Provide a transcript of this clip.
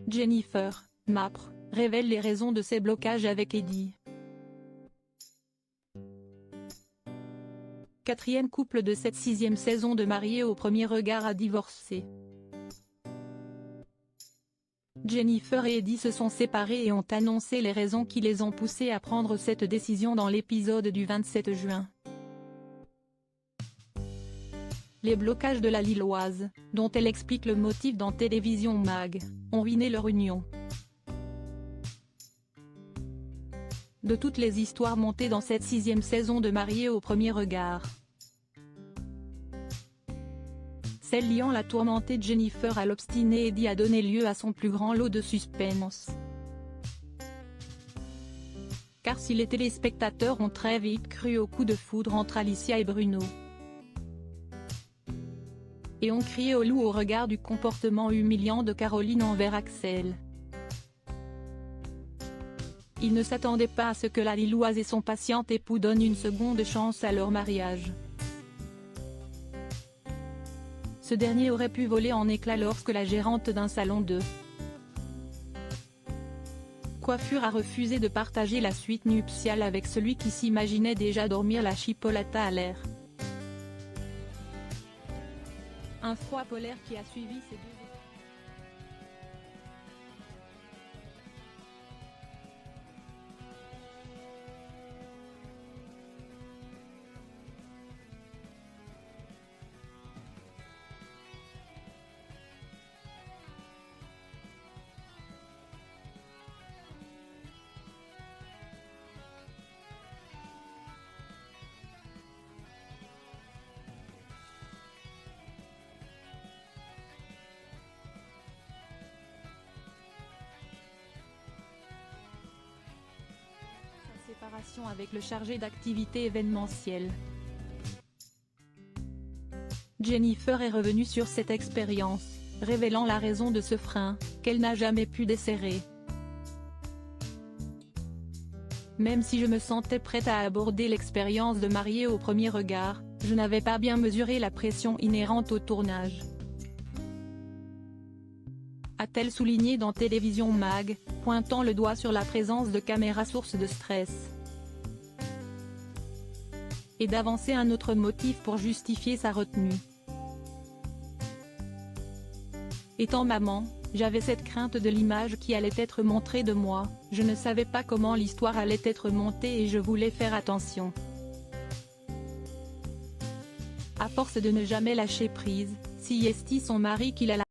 Jennifer Mapr révèle les raisons de ses blocages avec Eddie. Quatrième couple de cette 6e saison de Mariés au premier regard a divorcé. Jennifer et Eddie se sont séparés et ont annoncé les raisons qui les ont poussés à prendre cette décision dans l'épisode du 27 juin. Les blocages de la Lilloise, dont elle explique le motif dans Télévision Mag, ont ruiné leur union. De toutes les histoires montées dans cette 6e saison de Mariés au premier regard, celle liant la tourmentée Jennifer à l'obstiné Eddie a donné lieu à son plus grand lot de suspense. Car si les téléspectateurs ont très vite cru au coup de foudre entre Alicia et Bruno, et ont crié au loup au regard du comportement humiliant de Caroline envers Axel, ils ne s'attendaient pas à ce que la Lilloise et son patient époux donnent une seconde chance à leur mariage. Ce dernier aurait pu voler en éclats lorsque la gérante d'un salon de coiffure a refusé de partager la suite nuptiale avec celui qui s'imaginait déjà dormir la chipolata à l'air. Un froid polaire qui a suivi ces deux. Séparation avec le chargé d'activités événementielles. Jennifer est revenue sur cette expérience, révélant la raison de ce frein, qu'elle n'a jamais pu desserrer. Même si je me sentais prête à aborder l'expérience de Mariés au premier regard, je n'avais pas bien mesuré la pression inhérente au tournage, a-t-elle souligné dans Télévision Mag, pointant le doigt sur la présence de caméras source de stress. Et d'avancer un autre motif pour justifier sa retenue. Étant maman, j'avais cette crainte de l'image qui allait être montrée de moi, je ne savais pas comment l'histoire allait être montée et je voulais faire attention. À force de ne jamais lâcher prise, si Esti son mari qu'il a